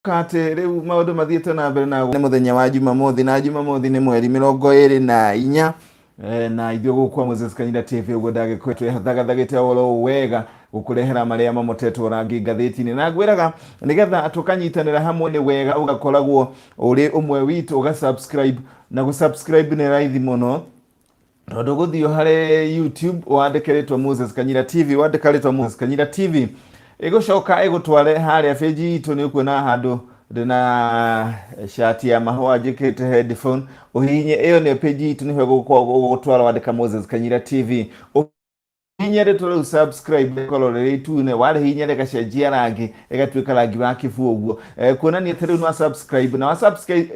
kate riu maundu mathiete na mbere na ni muthenya wa Jumamothi na Jumamothi ni mweri 24 na ithio gukwa Moses Kanyira TV ugo ndagikwetwe hathathagite oro wega gukurehera maria mamotetwo rangi ngatheti-ini na ngwiraga nigetha tukanyitanira hamwe ni wega ugakoragwo uri umwe witu uga subscribe na gusubscribe ni raithi muno tondu guthio hare YouTube wandikeretwo Moses Kanyira TV wandikaretwo Moses Kanyira TV igucoka igutware haria page itu ni kuona handu ndina shati ya mahwa njikite headphone uhinye iyo ni page itu niho gutwara wandika Moses Kanyira TV hinyere to subscribe kolore itune wale hinyere kashagia rangi egatwika rangi wa kifu uguo kuona ni tere no subscribe na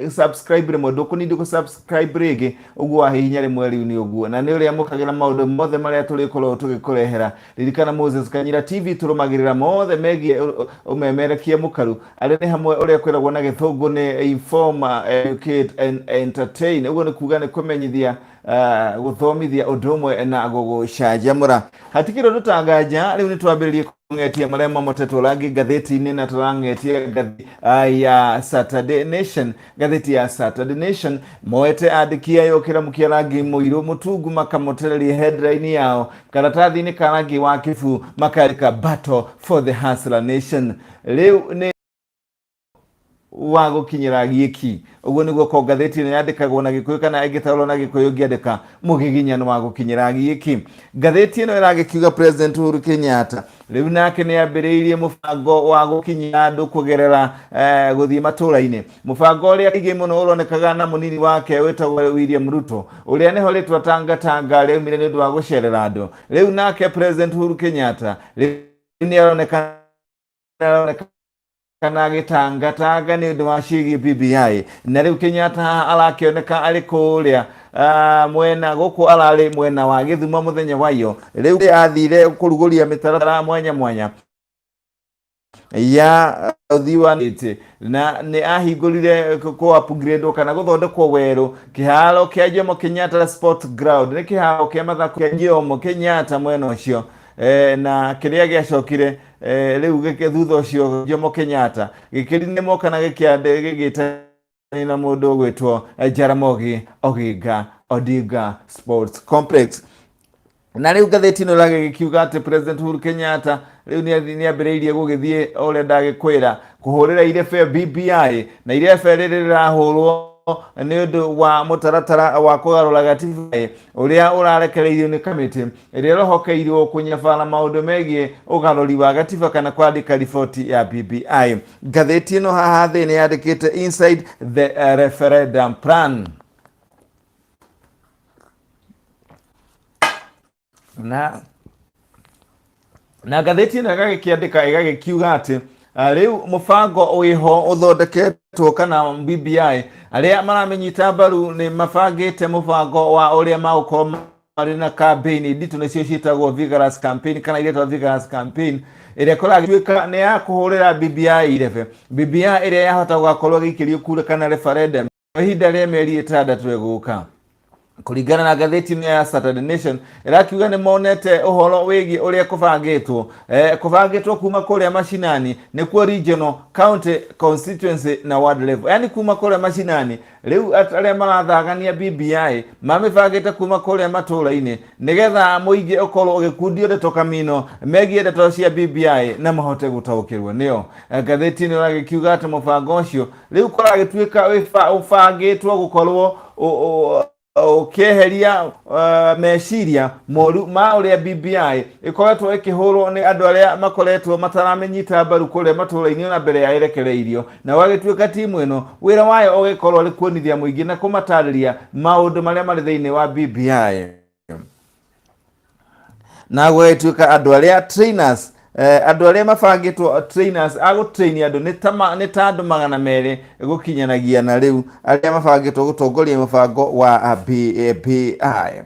subscribe re modo ko ndi ko subscribe rege uguo hinyere mweri ni uguo na ni uri amukagira maundu mothe maria tuli kolo tugikurehera ririkana Moses Kanyira TV turumagirira mothe megie umemerekia mukaru ari ni hamwe uri kwiragwo na githungu ni inform, educate and entertain uguo ni kuga ni kumenyithia guthomithia udumwe na gugucanjamura hatikiro dutangaja riu ni twambiririe kungetia maria mamotetwo rangi ngatheti-ini na turangetia ngatheti ya Saturday Nation. Ngatheti ya Saturday Nation moete andikia yokira mukia rangi muiru mutungu makamotereria headline yao karatathi-ini ka rangi wa kifu makarika battle for the hustler nation. Riu ni wa gukinyira giiki uguo niguo ko ngatheti-ini yandikagwo na Gikuyu kana igitaurwo na Gikuyu ngiandika mugiginyano wa gukinyira giiki. Ngatheti ino iragikiuga President Uhuru Kenyatta riu nake ni ambiriirie mubango wa gukinyia andu kugerera guthii matura-ini mubango uria igi muno uronekaga na munini wake wetagwo William Ruto uria niho ritwa tanga riu mire ni ndu wa gucerera andu riu nake President Uhuru Kenyatta riu ni aroneka kana gitanga ni ndu wa cigi BBI na riu Kenyatta arakioneka ari kuria mwena guku arari mwena wa Githumo muthenya wayo riu athire kuruguria mitaratara mwanya ya uthiwanite na ni ahingurire ku upgrade kana guthondekwo weru kiharo kia Jomo Kenyatta Sport Ground ni kiharo kia mathako kia Jomo Kenyatta mwena ucio na kiria giacokire riu gike thutha ucio Jomo Kenyatta gikirine moka na gikiande gigita na mundu gwitwo Jaramogi Oginga Odinga Sports Complex. Na riu ngatheti ino gikiuga ati President Uhuru Kenyatta riu ni ambiriirie gugithie uria ndagikwira kuhurira irebe BBI na irebe rirahurwo ni undu wa mutaratara wa kugarura gatiba uria urarekereirio ni committee iria rohokeirio kunyabara maundu megie ugaruri wa gatiba kana kwandika riboti ya BBI. Ngatheti ino haha thi ni yandikite inside the referendum plan na ngatheti ino igagikiandika igagikiuga ati riu mubango wiho uthondeketwo kana BBI aria maramenyita mbaru ni mabangite mubango wa uria magukorwo mari na campaign nditu nicio ciitagwo vigorous campaign kana iretwo vigorous campaign iria koragituika ni ya kuhurira BBI irebe BBI iria yahota gukorwo gikirio kura kana referendum ihinda ria mieri 6 eguka. Kuringana na ngatheti ya Saturday Nation irakiuga ni monete uhoro wigi uria kubangitwo kuma kuria mashinani nikuo regional, county, constituency na ward level, yani kuma kuria mashinani riu aria marathagania BBI mamibangite kuma kuria matura-ini nigetha muingi ukorwo ugikundio ndeto kamino megie ndeto cia BBI na mahote gutaukirwo nio. Ngatheti ino iragikiuga ati mubango ucio riu koragituika ubangitwo gukorwo ukeheria meciria moru ma uria BBI ikoretwo ikihurwo ni andu aria makoretwo mataramenyita mbaru kuria matura-ini na mbere ya irekereirio na wagituika timu ino wira wayo ugikorwo ari kuonithia muingi na kumatariria maundu maria mari thiini wa BBI na gwituika andu aria trainers andu aria mabangitwo trainers agutrain andu ni ta andu 200 gukinyanagia na riu aria mabangitwo gutongoria mubango wa BBI.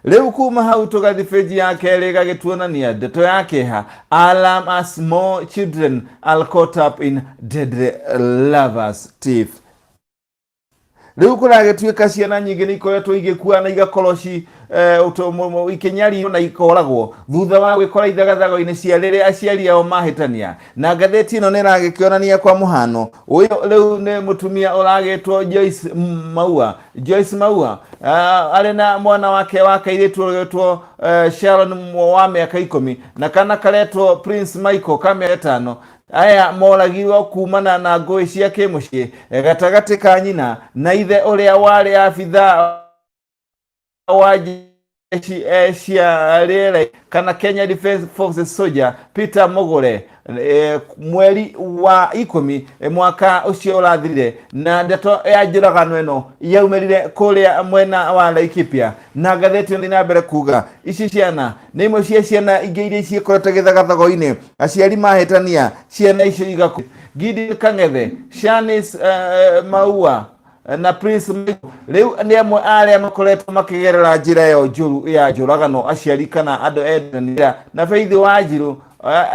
Riu kuma hau tugathi page ya keri gagituonania ndeto yake ha alarm as small children are caught up in deadly lovers thief. riu kuragituika ciana nyingi ni ikoretwo igikua na igakoroci ikenyari na ikoragwo thutha wa gwikora ithagathago-ini cia riri aciari ao mahitania. Na ngatheti ino ni iragikionania kwa muhano uyu riu ni mutumia uragitwo Joyce Maua ari na mwana wake wa kairitu uragitwo Sharon wa miaka 10 na kana karetwo Prince Michael ka miaka 5 aya moragirwo kumana na ngui cia kimucii gatagati ka nyina na ithe uria wari abitha wa cia rĩera kana Kenya Defence Forces soldier Peter Mogore mweri wa 10 mwaka ucio urathirire. Na ndeto ya njũragano ĩno yaumerire kuria mwena wa Laikipia. Na ngatheti ni na mbere kuga ici ciana nĩ imwe cia ciana ingĩ iria cikoretwo gĩthagathago-inĩ aciari mahĩtania ciana icio igaku Gidi Kang'ethe, Shanice Maua na Prince riu ni amwe aria makoretwo makigerera njira yo njuru ya njũragano aciari kana andu endanira na Faith Wanjiru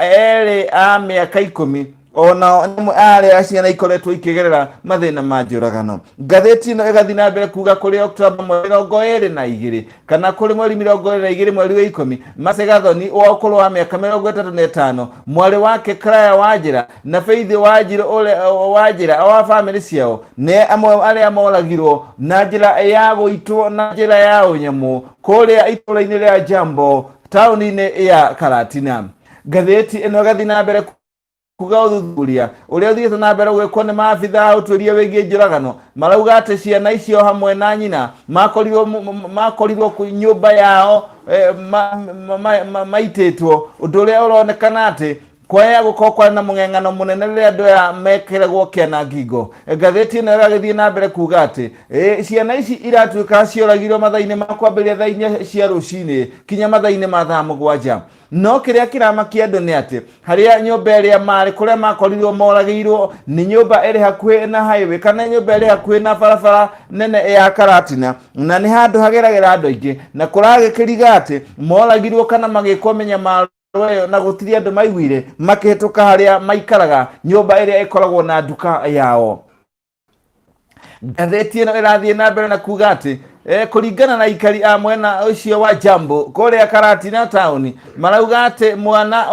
eri a miaka 10 ona nimwe aria ciana ikoretwo ikigerera mathina ma njũragano. Ngatheti ino igathi na mbere kuga kuri October 22 kana kuri mweri 22 mweri wa 10 Mercy Gathoni wa ukuru wa miaka 35 mwari wake Claire Wanjira na Faith Wanjiru Wanjira wa family ciao ne amwe aria moragirwo na njira ya guitwo na njira ya unyamu kuria itũra-inĩ ria Jambo tauni-inĩ ya Karatina. Ngatheti ino igathi na mbere kuga uthuthuria uria uthiĩte na mbere gwĩkwo nĩ maabitha ũtuĩria wĩgiĩ njũragano marauga atĩ ciana icio hamwe na nyina makorirwo nyũmba yao maitĩtwo ũndũ ũrĩa ũronekana atĩ kwaya gũkorwo na mũng'eng'ano mũnene rĩrĩa andũ aya mekĩragwo kĩana ngingo. Ngatheti ĩno ĩragĩthiĩ na mbere kuga atĩ ciana ici iratuĩka cioragirwo mathaa-inĩ ma kwambĩrĩria thaa 4 cia rũcinĩ kinya mathaa-inĩ ma thaa 7. No kiria kiramakia andu ni ati haria nyumba iria mari kuria makorirwo moragirwo ni nyumba iri hakuhi na highway kana nyumba iri hakuhi na barabara nene ya Karatina na ni handu hageragera andu aingi na kuragikiriga ati moragirwo kana magikwo menyamaro na gutiri andu maiguire makihituka haria maikaraga nyumba iria ikoragwo na nduka yao. Ngatheti ino irathie na mbere na kuga ati kuringana na ikari a mwena ucio wa Jambo kuria Karatina town marauga ati mwana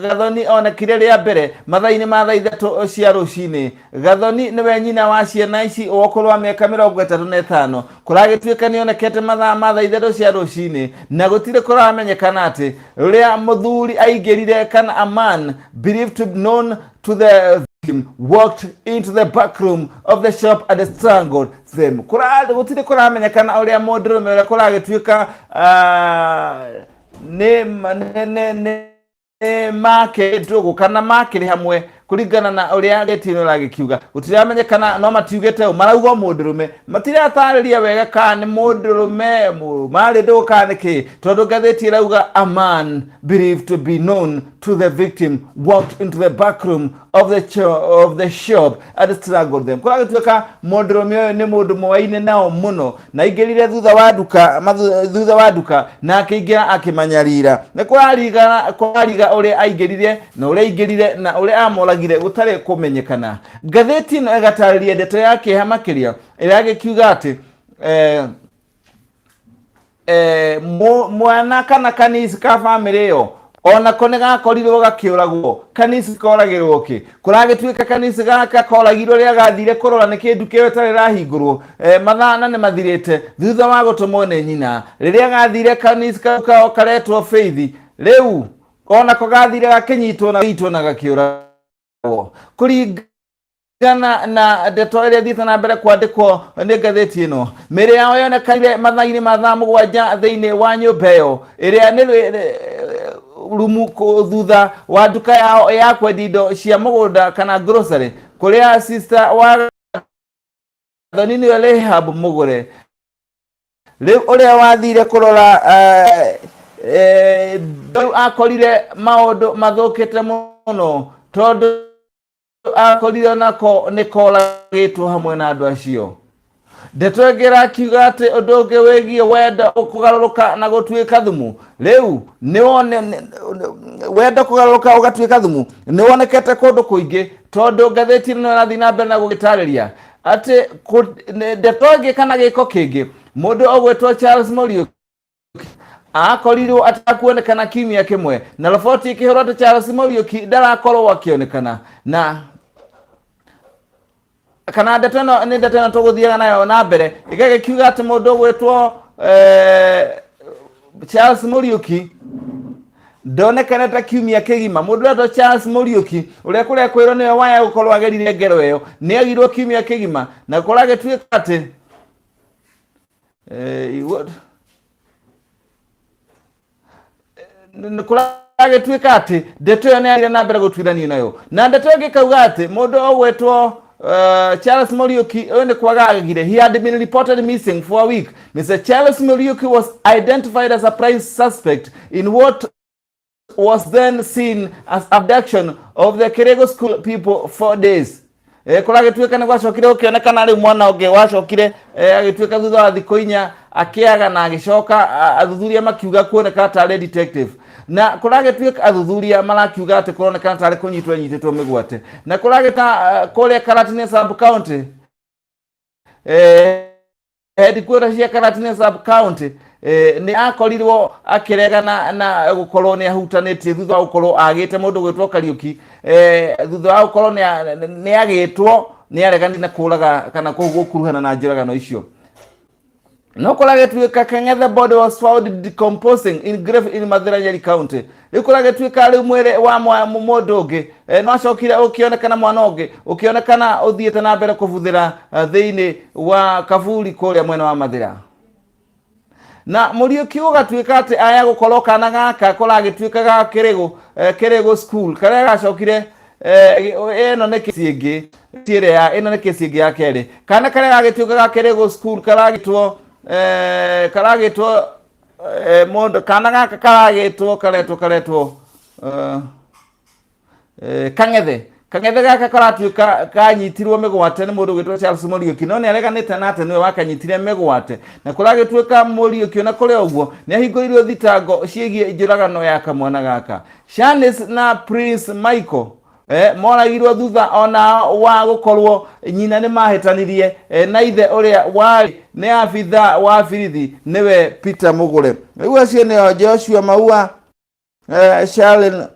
Gathoni onekire ria mbere mathaa-inĩ ma thaa 3 cia rũcinĩ. Gathoni niwe nyina wa ciana ici ukuru wa miaka 35 kuragituika ni onekete mathaa ma thaa 3 cia rũcinĩ na gutire kuramenyekana ati ria muthuri aingirire kana a man believed to be known to the walked into the back room of the shop and strangled them. Gutire kuramenyekana uria mundurume uria kuragituika ne make ndugu kana makiri hamwe kuringana na uria getino ragikiuga gutiramenyekana no matiugete marauga mundurume matiratarĩria wega kana ni mundurume mari nduka niki tondu ngatheti irauga a man believed to be known to the victim walked into the back room of the shop and strangled them. Kuragituika mundurume uyu ni mundu mwaine nao muno na ingirire thutha wa duka na akiingira akimanyarira na kwariga uria aingirire na uria aingirire na uria amoragire gutare kumenyekana. Ngatheti ino igatariria ndeto yake hamakiria iragikiuga ati mwana kana kanisi ka family yo ona kone gakorirwo gakiuragwo kanisi koragirwo ki kuragituika kanisi gaka koragirwo ria gathire kurora ni kindu kiyo tare rahingurwo mathana ni mathirite thutha wa gutumwo ni nyina riria gathire kanisi ka karetwo Faith riu ona ko gathire gakinyitwo na gakiuragwo kuringana na ndeto iria thita na mbere kwandikwo ni ngatheti ino. Mĩĩrĩ yao yonekire mathaa-inĩ ma thaa 7 thĩinĩ wa nyũmba ĩyo ĩrĩa nĩ rumu thutha wa nduka yao ya kwendia indo cia mũgũnda kana grocery kuria sister wa Gathoni nĩwe Rehab Mugure riu uria wathire kurora akorire maundu mathukite muno tondu akorire nako nikoragitwo hamwe na andu acio. Ndeto ĩngĩ kiuga ati undu ũngĩ wĩgiĩ wenda kugaruruka na gutuĩka thumu riu niwone wenda kugaruruka ugatuĩka thumu niwonekete kundu kuingi tondu ngatheti ĩno ĩrathi na mbere na gũgĩtarĩria ati ndetoge kana giko kingi mundu ogwetwo Charles Muriuki akorirwo atakuonekana kimia kimwe na riboti ikihoro ati Charles Muriuki ndarakorwo akionekana na kana ndeto ino tuguthiaga nayo na mbere igagikiuga ati mundu ogwetwo Charles Muriuki ndonekana ta kiumia kigima mundu wetwo Charles Muriuki uria kuria kwirwo niwe waya gukorwo agerire ngero iyo ni agirwo kiumia kigima na kurage tuika ati kurage tuika ati ndeto iyo ni ari na mbere gutwirania nayo na ndeto ngikauga ati mundu ogwetwo Charles Muriuki only kwagagire he had been reported missing for a week. Mr. Charles Muriuki was identified as a prime suspect in what was then seen as abduction of the Kirego school people for days. Kurage tuika na gwacokire ukionekana ari mwana unge wacokire agituika thutha wa thikũ inya akiaga na agicoka athuthuria makiuga kuoneka ta detective na kurage tuika athuthuria marakiuga ati kuronekana tari kunyitwo nyititwo migwate na kurage ta kuria Karatina sub county headquarters ya Karatina sub county ni akorirwo akiregana na gukorwo ni ahutanitie thutha wa gukorwo agite mundu gwitwo Kariuki thutha wa gukorwo ni agitwo ni aregani na kuraga kana gukuruhana na njiragano icio no kurage tuika Kang'ethe body was found decomposing in grave in Mathira Nyeri County ikurage tuika ari mwere wa mundu ungi no acokire ukionekana mwana ungi ukionekana uthiete na mbere kuvuthira thiini wa Kavuri kuria mwena wa Mathira na Muriuki ugatuika ati aya gukorwo kana gaka kuragituika ga Kirego school karia gacokire eno ne kisingi tire ya eno ne kisingi ya keri kana karia gagituika ga Kirego school karagitwo mundu kana gaka karetwo Kang'ethe gaka karatuika kanyitirwo migwate ni mundu gwitwo Charles Muriuki no ni areganite na ate niwe wakanyitire migwate na kuragituika Muriuki na kuria uguo ni ahinguririo thitango ciegie njuragano ya kamwana gaka Shanice na Prince Michael moragirwo thutha ona wa gukorwo nyina ni mahitanirie na ithe uria wari ni abitha wa birithi niwe Peter Mugure riu acio ni Joshua Maua Charlene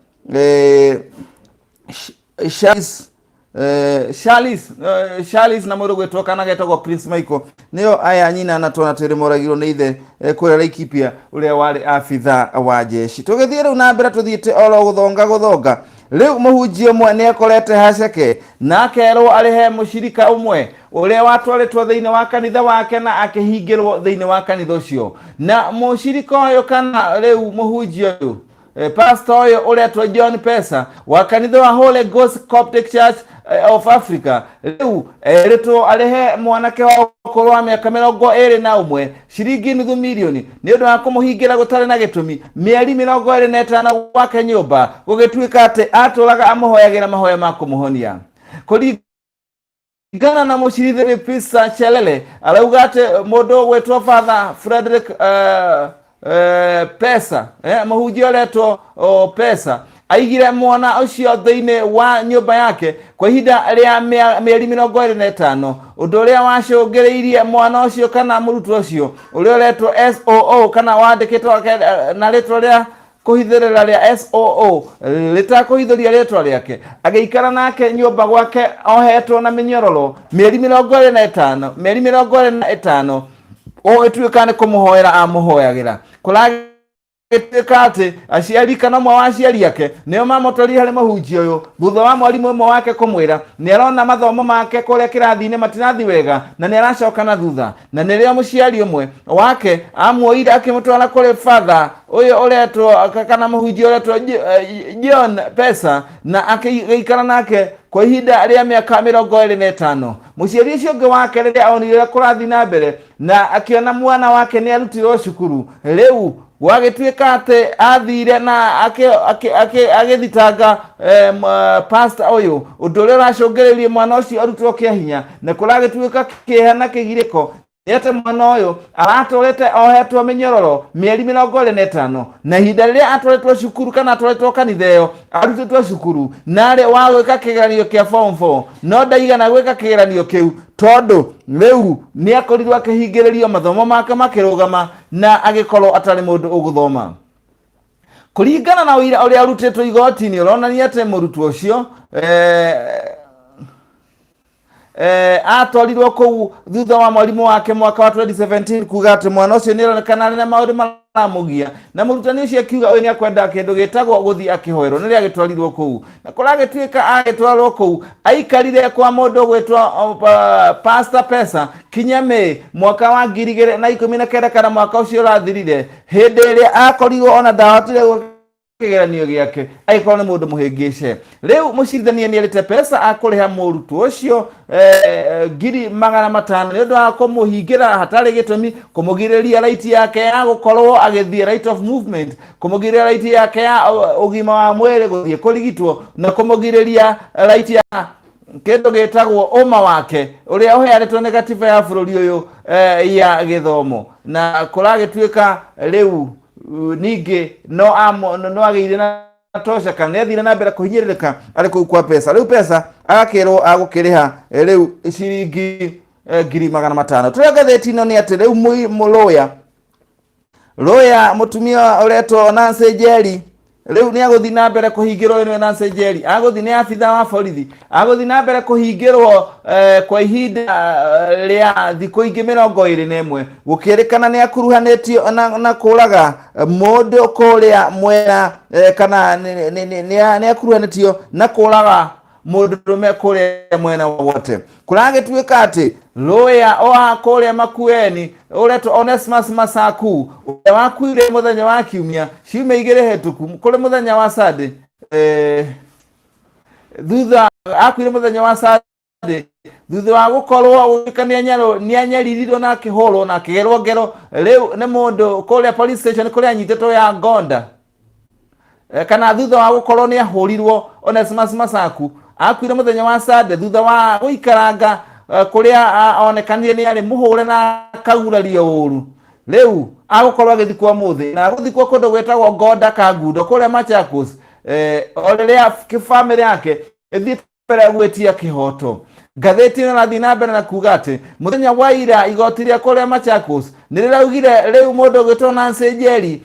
Charles na mundu gwitwo kana getagwo Prince Michael nio aya nyina na twana tere moragirwo ni ithe kuria Laikipia uria wari abitha wa jeshi tugithie riu na mbere tuthiite oro guthonga riu muhunjia umwe ni akorete haceke na akerwo arihe mushirika umwe uria watwaritwo thiini wa kanitha wake na akihingirwo thiini wa kanitha ucio na mushirika uyu kana riu muhunjia uyu pastor uyu uretwo John Pesa wa kanitha wa Holy Ghost Coptic Church of Africa riu eritwo arihe mwanake wa ukorwo wa miaka 21 ciringi nuthu milioni ni undu wa kumuhingira gutari na gitumi mieri 25 gwake nyumba gugituika ati aturaga amuhoyagira mahoya ma kumuhonia kuringana na mucirithiri Pisa Chelele arauga ati mundu gwetwo Father Frederick Pesa muhunjia uretwo Pesa aigire mwana ucio thiini wa nyumba yake kwa ihinda ria mieri 25 undu uria wacungiriirie mwana ucio kana murutwo ucio uria uretwo SOO kana wandikitwo na ritwa ria kuhithirira ria SOO litakuhithuria ritwa riake agiikara nake nyumba gwake ohetwo na minyororo mieri 25 o etuika ni kumuhoera amuhoyagira kurage kati aciari kana mwa aciari yake nio mamotari hari mahunjia uyu thutha wa mwarimu umwe wake kumwira ni arona mathomo make kuria kirathine matinathi wega na ni aracoka na thutha na ni rio muciari umwe wake amuoire akimutwara kuri father uyu uretwo kana mahunjia uretwo John Pesa na akiikara nake kwa ihinda ria miaka 25 muciari ucio ungi wake riria onire kurathi na mbere na akiona mwana wake ni arutirwo cukuru riu wagituika ati athire na agithitanga pastor uyu undu uria uracungiririe mwana ucio arutirwo kia hinya na kuragituika kihana kigiriko Yete mwana oyo aratolete ohetwo minyororo mieri 25 na ihinda riria atoretwo cukuru kana atoretwo kanitha arutitwo cukuru nare wa gwika kigeranio kia form 4 no ndaigana gwika kigeranio kiu tondu riu ni akorirwo akihingiririo mathomo make makirugama na agikorwo atari mundu uguthoma kuringana na wira uria arutitwo igoti-ini uronania ati murutwo ucio atwarirwo kou thutha wa mwarimu wake mwaka wa 2017 kuga ati mwana ucio nironekana na maundu maramugia na murutani ucio akiuga we ni akwenda kindu gitagwo guthii akihoerwo niria agitwarirwo kou na kuragituika agitwarwo kou aikarire kwa mundu gwitwa Pastor Pesa kinya mwaka wa 2019 kana mwaka ucio urathirire hindi iria akorirwo ona ndahotire kigeranio giake aikorwo ni mundu muhingice riu mucirithania ni erite Pesa akuriha murutwo ucio 500,000 ni undu wa kumuhingira hatari gitumi kumugiriria right yake ya gukorwo agithie right of movement kumugiriria right yake ya ugima wa mwiri guthie kurigitwo na kumugiriria right ya kindu gitagwo uma wake uria uheanitwo ni gatiba ya bururi uyu ya githomo na kuragituika riu ningi no ageire na tosha kana athire na mbere kuhinyiririka ari kuu kwa Pesa riu Pesa agakirwo agukiriha riu ciringi 500,000 turia gatheti-ino ni ati riu lawyer mutumia uretwo Nancy Njeri riu ni aguthi na mbere kuhingirwo ni Nancy Njeri aguthi ni afitha wa borithi aguthi na mbere kuhingirwo kwa ihinda ria thiku ingi 21 gukirikana ni akuruhanitio na kuraga mundu kuria mwena kana ni akuruhanitio na kuraga mundu rume kuria mwena wote kuragituika ati lawyer o kuria Makueni uretwo Onesmus Masaku wakuire muthenya wa kiumia ciumia 2 hetuku kuri muthenya wa Sunday thutha akuire muthenya wa Sunday thutha wa gukorwo gwikania nyaro ni anyaririrwo na kihoro na kigerwo ngero riu ni mundu kuria police station kuria anyititwo ya Ngonda kana thutha wa gukorwo ni ahurirwo Onesmus Masaku akuire muthenya wa Sunday thutha wa guikaranga kuria onekanire ni ari muhure na kagurario uru riu agukorwo agithikwo muthi na guthikwo kundu gwetagwo Ngonda Kangundo kuria Machakos oreria family yake ithite mbere gwetia kihoto gatheti na thina mbere na kuga ati muthenya wa ira igoti ria kuria Machakos niriraugire riu mundu gwetwo Nancy Njeri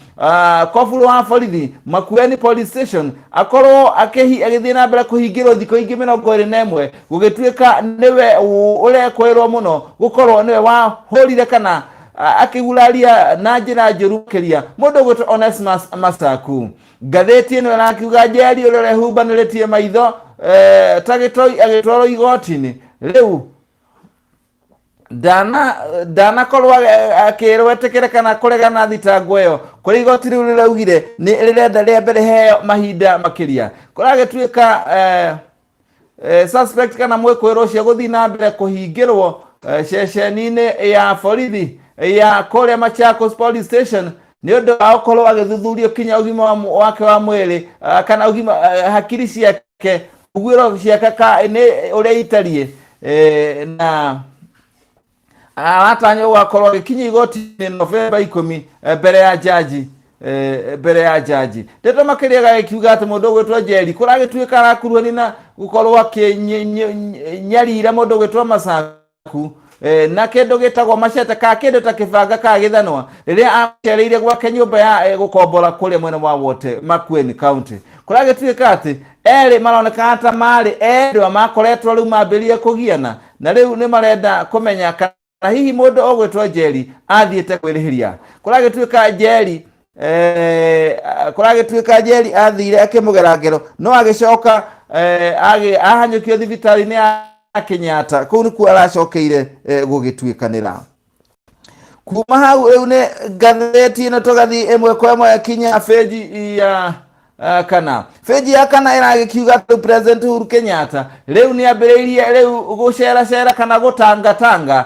koburu wa borithi Makueni police station akorwo agithie na mbere kuhingirwo thiko ingi 21 gugituika niwe urekwirwo muno gukorwo niwe wahurire kana akiguraria na njira njuru kiria mundu gwetwo Onesmus Masaku gatheti ino nakiuga Njeri uria rehumbaniritie maitho tagitoi agitwarwo igoti-ini riu dana korwa akirwo etekere kana kuregana thitango iyo kuri igoti riu riraugire ni rirenda ria mbere heo mahinda makiria kuragituika suspect kana mwekwirwo cio guthi na mbere kuhingirwo ceceni-ini ya borithi ya kuria Machakos police station ni undu wa gukorwo agithuthurio kinya ugima wake wa mwiri kana ugima hakiri ciake ugwiro ciake ka ni uria itarie na aratanya gwakorwo gikinya igoti-ini November 10 mbere ya jaji ndeto makiria gakiuga ati mundu gwetwa Njeri kuragituika arakuruhani na gukorwo akinyarira mundu gwetwa Masaku na kindu gitagwo machete ka kindu ta kibanga ka githanwa riria acereire gwake nyumba ya gukombora kuria mwena wa wote Makueni County kuragituika ati eri maroneka ata mari endwa makoretwo riu mambirie kugiana na riu ni marenda kumenya kana hihi mundu ogwetwo Njeri athiete kwirihiria kuragituika Njeri athire akimugera ngero no agicoka ahanyukio thibitari-ini ya Kenyatta kuu ni kuo aracokeire gugituikanira kuma hau riu ni gatheti ino tugathi imwe kwa imwe kinya page ya kana feji ya kana iragikiuga President Uhuru Kenyatta riu ni ambiriirie riu gucera kana gutanga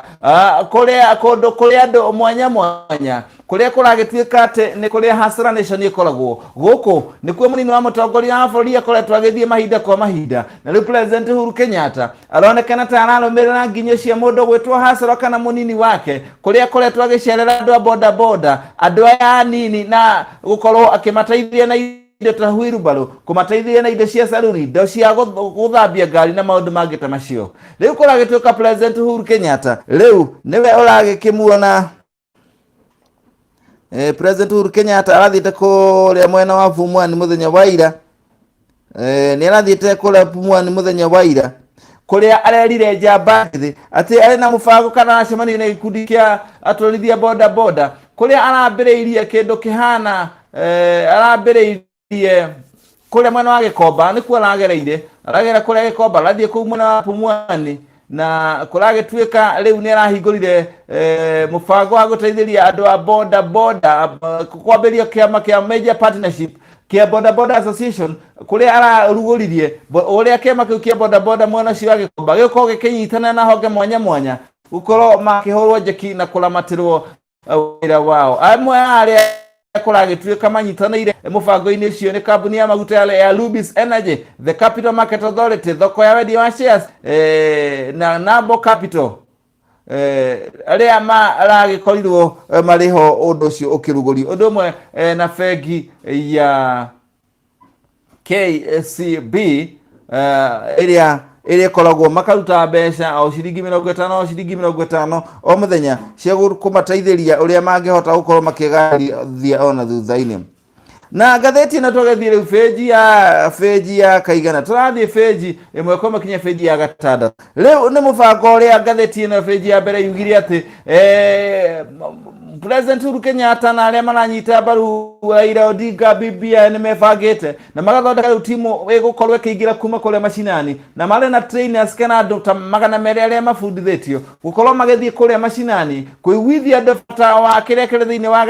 kuria kundu kuria andu mwanya mwanya kuria kuragituika ati ni kuria Hustler Nation ikoragwo guku nikuo munini wa mutongoria wa bũrũri akoretwo agithie mahinda kwa mahinda na riu President Uhuru Kenyatta aronekana ta ararumirira nginyo cia mundu gwitwo Hustler kana munini wake kuria akoretwo agicerera andu a boda boda andu aya nini na gukorwo akimateithia na indo ta wheelbarrow kumateithia na indo cia saruni indo cia guthambia ngari na maundu mangi ta macio riu kuragituika President Uhuru Kenyatta riu niwe uragikimuona President Uhuru Kenyatta arathite kuria mwena wa Pumwani muthenya wa ira ni arathite kuria Pumwani muthenya wa ira kuria arerire njamba ati ari na mubango kana acemania na gikundi kia atwarithia boda boda kuria arambiriirie kindu kihana arambiriirie kuria mwena wa Gikomba nikuo aragereire aragera kuria Gikomba arathie kuu mwena wa Pumwani na kuragituika riu ni arahingurire mubango wa guteithiria andu a boda boda kwambiria kiama kia Major Partnership kia Boda Boda Association kuria araruguririe uria kiama kiu kia boda boda mwena cio wa Gikomba giko gikinyitana na honge mwanya mwanya gukorwo makihurwo njeki na kuramatirwo wira wao amwe aria kuragituika manyitanaire mubango-ini ucio ni kambuni ya maguta ya Lubis Energy, The Capital Market Authority, thoko ya wendia wa shares na Nabo Capital aria maragikorirwo mariho undu ucio ukiruguri undu mwe na bengi ya KCB iria koragwo makaruta mbeca o ciringi 50 o ciringi 50 o muthenya cia kumateithiria uria mangihota gukorwo makigathia ona thutha-ini na gatheti na twagethie riu feji ya kaigana turathie feji imwe kwa makinya feji ya gatada riu ni mubango uria gatheti na feji ya mbere yugire ati President Uhuru Kenyatta na aria maranyita mbaru Raila Odinga BBI ni mebangite na magathondeka timu igukorwo ikiingira kuma kuria macinani na mari na trainers kana andu ta magana meri aria mabundithitio gukorwo magithie kuria macinani kuiguithia andu bata wa kiria kiri thiini wa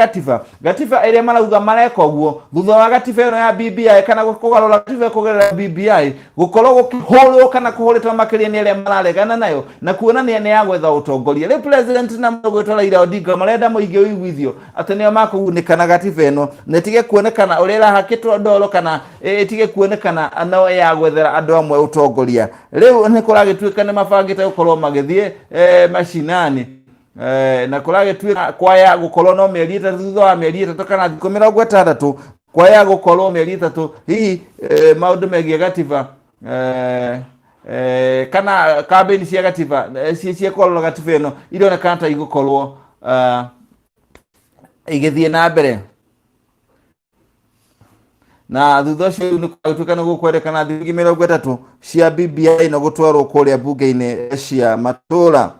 gatiba iria marauga mareka uguo thutha wa gatiba ino ya BBI kana kugarura gatiba kugerera BBI gukorwo gukihurwo kana kuhuritwo makiria ni aria mararegana nayo na kuonania ni ya gwetha utongoria riu President na mwetwo Raila Odinga marenda muingi uiguithio ati nio makugunikana gatiba ino netige kuonekana uria irahakitwo ndoro kana itige kuonekana no ya gwethera andu amwe utongoria riu ni kuragituika ni mabangite gukorwo magithie macinani na kuragituika kwaya gukorwo no mieri 3 thutha wa mieri 3 kana 16 kwaya gukorwo mieri 3 hihi maundu megie gatiba kana campaign cia gatiba cia korora gatiba ino ironekana ta igukorwo igithie na mbere na thutha ucio ni kwagituika ni gukwerekana thiringi 30 cia BBI na gutwarwo kuria bunge-ini cia matura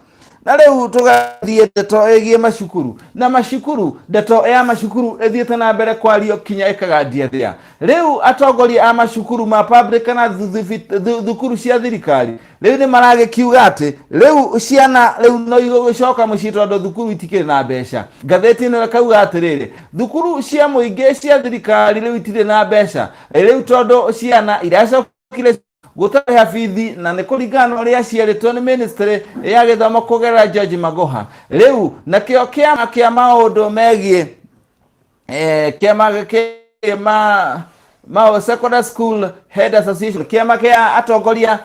na riu tugathie ndeto igie macukuru na macukuru ndeto ya macukuru ithiete na mbere kwario kinya ikagandia thia riu atongoria a macukuru ma public na thukuru cia thirikari riu ni maragikiuga ati riu ciana riu no igũcoka mucii tondu thukuru itikiri na mbeca gatheti ino kauga atiriri thukuru cia muingi cia thirikari riu itire na mbeca riu tondu ciana iracokire gutari habithi na ni kuringana uria ciaritwo ni ministry ya githomo kugerera George Magoha riu na kiama kia maundu megie kiama secondary school head association kiama kia atongoria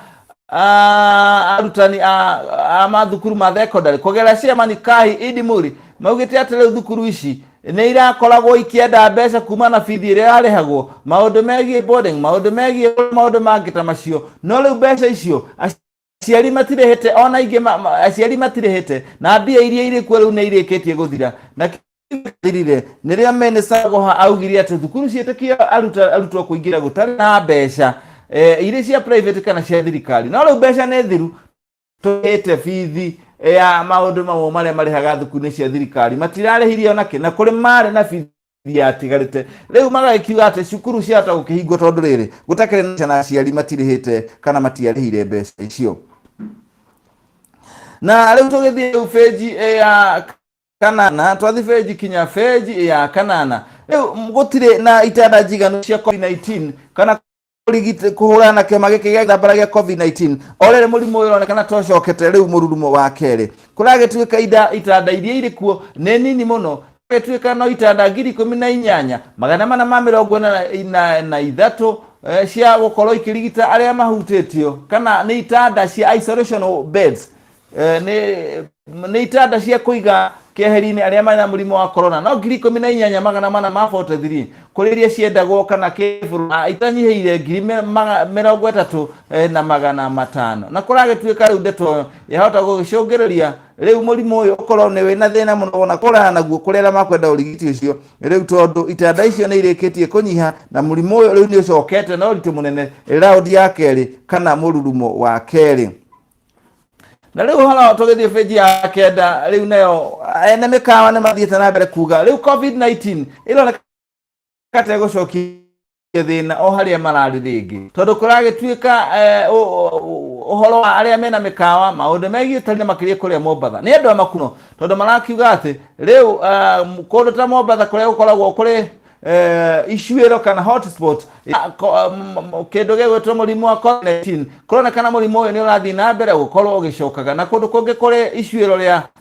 arutani a mathukuru ma secondary kugerera Chairman Kahi Idi Muri maugite ati riu thukuru ici ni irakoragwo ikienda mbeca kuma na bithi iria yarehagwo maundu megie boarding maundu megie maundu mangita macio no riu mbeca icio aciari matirehete ona ingi aciari matirehete na mbia iria iri kuo riu ni irikitie guthira na thirire ni ria Minister Goha augire ati thukuru cietikia arutwo kuingira gutari na mbeca iria cia private kana cia thirikari no riu mbeca ni thiru tuhete bithi ya maundu mamwe maria marihaga thukuru cia thirikari matirarehirie onake na kuri mari na bithi yatigarite riu magakiuga ati cukuru ciata gukihingwo tondu riri gutakire na aciari matirihite kana matiarehire mbeca icio na riu tugithie feji ya kanana twathi feji kinya feji ya kanana riu gutire na itanda njiganu cia COVID-19 kana kuhurana kiama giki gia thambara gia COVID-19 orere murimu uyu onekana tocokete riu mururumo wa keri kuragituika itanda iria iri kuo ne nini muno gituika no itanda 18,000 magana mana ma 43 cia gukorwo ikirigita aria mahutitio kana ni itanda cia isolation beds ni itanda cia kuiga keheri-ini aria mena murimu wa corona no 18,000 magana mana ma 43 kuriria ciendagwo kana kiburu itanyiheire 30 na magana 5 na kuragituika riu ndeto yahota gugicungiriria riu murimu uyu ukorwo ni wina thina muno na kurana naguo kurera makwenda urigiti ucio riu tondu itanda icio ni irikitie kunyiha na murimu uyu riu ni ucokete na uritu munene round ya keri kana mururumo wa keri na riu hala tugithie feji ya kenda riu nayo ene mikawa ni mathiete na mbere kuga riu COVID-19 iloneka kate gucokia thina o haria marari ringi tondu kuragituika uhoro wa aria mena mikawa maundu megie tari makiria kuria Mombatha ni andu amakuno tondu marakiuga ati riu kundu ta Mombatha kuria gukoragwo kuri ishuero kana hotspot kindu gegwetwo murimu wa COVID-19 korona kana murimu uyu ni urathi na mbere gukorwo ugicokaga na kundu kungi kuri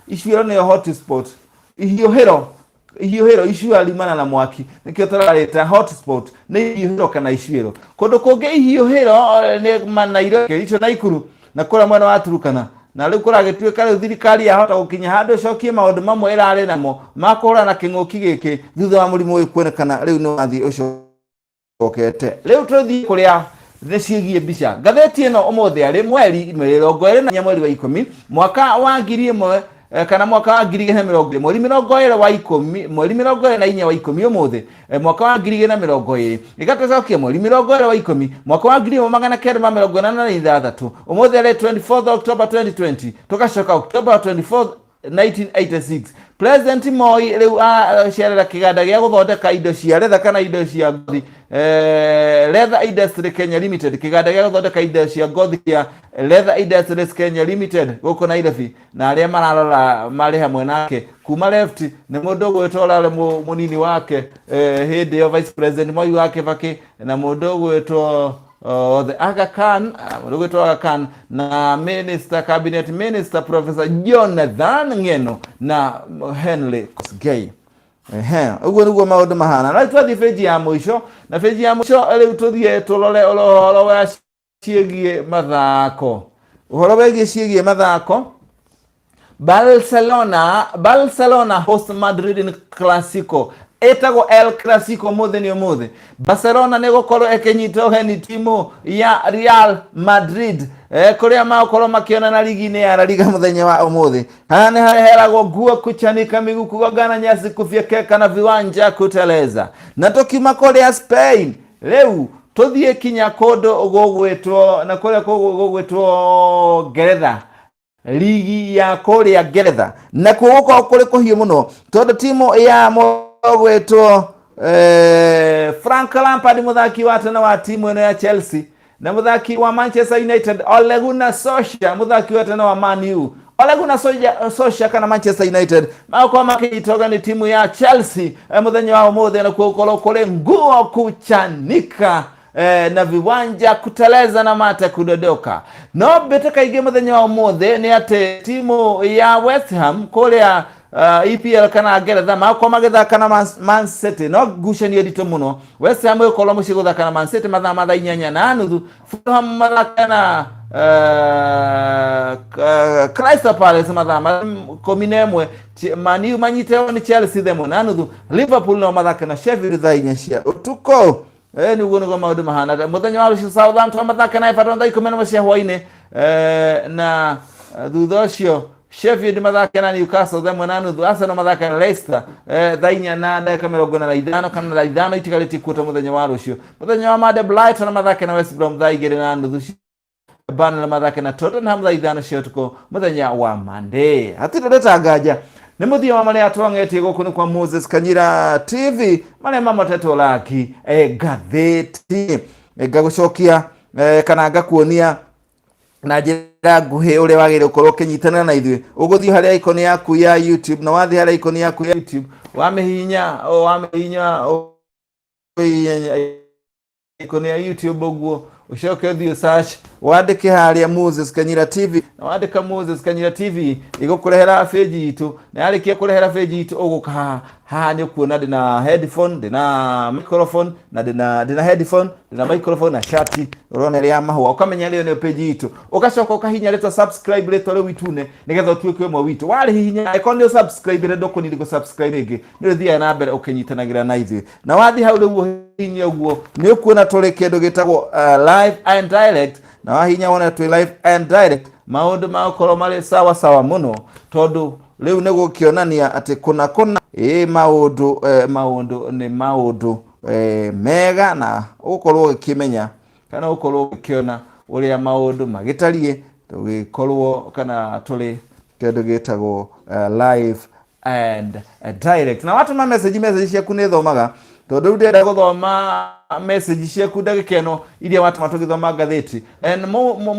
ishuero ni hotspot ihiohero ishuero limana na mwaki nikio turareta hotspot ni ihiohero kana ishuero kundu kungi ihiohero ni manairo kiricho na Ikuru na kura mwena wa Turukana na riu kuragituika riu thirikari yahota gukinya handu cokie maundu mamwe irari namo makura na king'uki giki thutha wa murimu uyu kuonekana riu no athi ucokete riu tuthi kuria thicigie mbica ngatheti ino umuthi ari mweri 24 mweri wa 10 mwaka wa 1000 kana mwaka wa 2020 mweri 20 wa 10 mweri 24 wa 10 umuthi mwaka wa 2020 igatacokia mweri 20 wa 10 mwaka wa 1983 umuthi ari 24 October 2020 tugacoka October 24 1986 President Moi riu acerera kiganda gia guthondeka indo cia leather kana indo cia ngothi Leather Industries Kenya Limited kiganda gia guthondeka indo cia ngothi cia Leather Industries Kenya Limited guko Nairobi na aria mararora mari hamwe nake kuma left ni mundu gwitwa munini wake hindi yo Vice President Moi wake Kibaki na mundu gwitwa the Aga Khan na Cabinet Minister Professor Jonathan Ngeno na Henry Kosgei uguo niguo maundu mahana na twathi feji ya mwisho na feji ya mwisho riu tuthie turore uhoro wa ciegie mathako Barcelona host Madrid in Clasico etago El Clasico muthi Barcelona ni gukorwo ekenyita heni timu ya Real Madrid kuria makorwo makiona na ligi-ini ya La Liga muthenya wa umuthi hane haheragwo nguo kuchanika miguu kugongana nyasi kufyekeka na viwanja kuteleza na tokima kuria Spain riu tuthie kinya kundu gugwitwo na kuria gugwitwo Ngeretha ligi ya kuria Ngeretha na kuguko kuri kuhiu muno tondu timu ya gwetwo Frank Lampard muthaki wa tena wa timu ino ya Chelsea na muthaki wa Manchester United Ole Gunnar Solskjaer muthaki wa tena wa Man U Ole Gunnar Solskjaer kana Manchester United makwa makitoga ni timu ya Chelsea muthenya wa umuthi na kuokolwa kule nguo kuchanika na viwanja kuteleza na mate kudodoka no beteka ige muthenya wa umuthi ni ate timu ya West Ham kuria EPL kana Ngeretha makwa magithaka na Man City no gucanio rito muno West Ham ikorwo muci guthaka na Man City mathaa 8:30 Fulham mathaka na Crystal Palace mathaa 11 Man U manyiteo ni Chelsea 8:30 Liverpool no mathaka na Sheffield 4:00 utuko ni uguo niguo maundu mahana muthenya wa rucio Southampton mathaka na Everton 10:00 cia hwaini na thutha ucio Sheffield mathaka na Newcastle 1:30 Arsenal mathaka na Leicester 4:45 kana 5 itigariti kuota muthenya wa rucio muthenya wa Monday Brighton mathaka na West Brom 2:30 Burnley mathaka na Tottenham 5:00 cia utuko muthenya wa Monday hatireta ngaja ni muthia wa maria atwangetie guku ni kwa Moses Kanyira TV maria mamotetwo laki gatheti ngagucokia kana ngakuonia na njira nguhe ule wagire ukorwo kinyitana na ithuĩ uguthii haria icon yaku ya YouTube na wathi haria icon yaku ya YouTube wamehinya icon ya YouTube uguo ucoke uthii search wandike haria Moses Kanyira TV na wandika Moses Kanyira TV igukurehera page itu na yarikia kurehera page itu uguka ha ni kuona ndina headphone ndina microphone na ndina headphone ndina microphone na shati urone ria mahwa ukamenya leo ni page itu ugacoka ukahinya leta subscribe leta leo witune nigetha tuike mwe witu wari hinya icon yo subscribe leta ko niligo subscribe igi ni thia na mbere ukinyitanagira na ithuĩ na wathi hau rĩu hinya uguo ni ukuona tole kendo gitagwo live and direct na wahinya wona twi live and direct maundu makorwo mari sawa muno tondu riu ni gukionania ati kuna maundu mega na ukorwo ukimenya kana ukorwo ukiona uria maundu magitarie tugikorwo kana tuli kendo gitagwo live and direct na watu message ciaku ni thomaga tondu ndenda guthoma message ciaku ndagikeno iria watu matugithoma gatheti and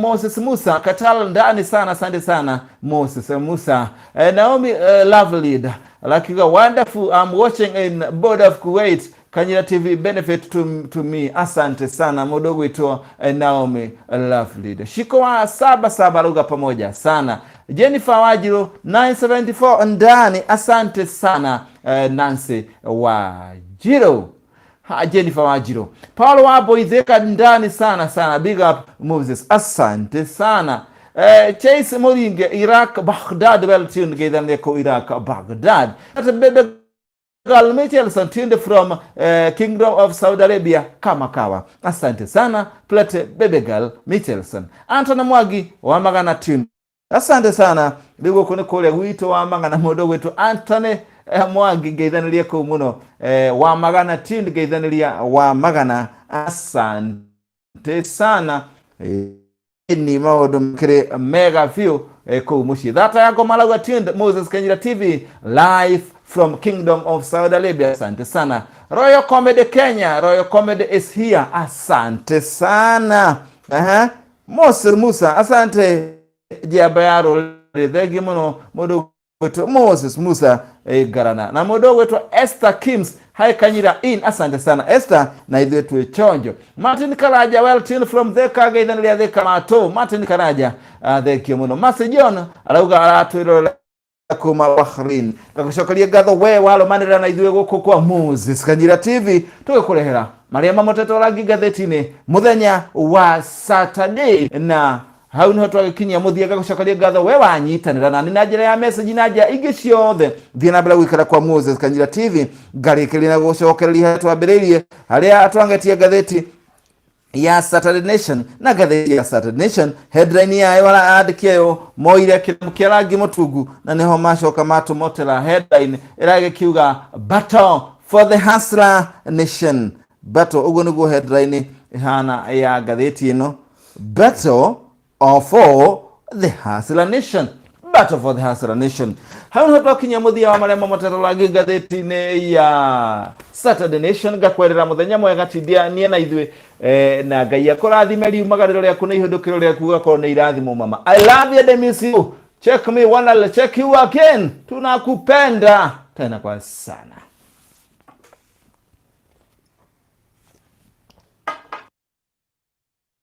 Moses Musa Katal ndani sana asante sana Moses Musa Naomi lovely like you wonderful I'm watching in board of Kuwait Kanyira TV benefit to me asante sana mudogo wetu Naomi lovely shiko wa 77 lugha pamoja sana Jennifer Wajiro 974 ndani asante sana Nancy Wajiro Jennifer Wajiro Paulo Wabo Izeka ndani sana big up Moses asante sana Chase Moringe Iraq Baghdad well tuned githan ko Iraq Baghdad bebe girl Michelson tuned from Kingdom of Saudi Arabia Kamakawa asante sana plate bebe girl Michelson Antona Mwagi wa Magana tuned asante sana bigo kone kole wito wa Magana modo wetu Antone Mwagi geithaniria ku muno wa Magana tuned geithaniria wa Magana asante sana ni maundu mkire mega view ku mushi thata yako Malawi tuned Moses Kanyira TV live from Kingdom of Saudi Arabia asante sana Royal Comedy Kenya Royal Comedy is here asante sana Moses Musa asante Jiabayaro thegi muno mudo wetu Moses Musa garana na mudo wetu Esther Kims hai Kanyira in asante sana Esther na idwe tu chonjo Martin Karaja well tuned from the Kaga idhanilia the Kamato Martin Karaja thegi muno Masi John alauga aratu kuma Bahrain takushokalia gatho we walo manira na idwe guko kwa Moses Kanyira TV tugekurehera maria mamoteto rangi gatheti-ini muthenya wa Saturday na hau niho twagikinyia muthiaga gucokaria gatho we wanyitanira na nina njira ya message na njira ingi ciothe thie na mbere gwikara kwa Moses Kanyira TV ngarikiri na gucokereria twambiririe haria atwangetie gatheti ya Saturday Nation na gatheti ya Saturday Nation headline yayo wala andikio moire kia rangi mutungu na niho macoka matumotera headline iragikiuga battle for the hustler nation battle ugo niguo headline ihana ya gatheti ino battle for the hustler nation battle for the hustler nation hau no twakinya muthia wa marema motero rangi gatheti-ini ya Saturday Nation gakwerera muthenya mwega tindia nie na ithuĩ na Ngai akũrathime riumagarĩro rĩaku na ihũndũkĩro rĩaku gakorwo nĩ irathimo mama I love you and miss you check me one I'll check you again tunakupenda tena kwa sana.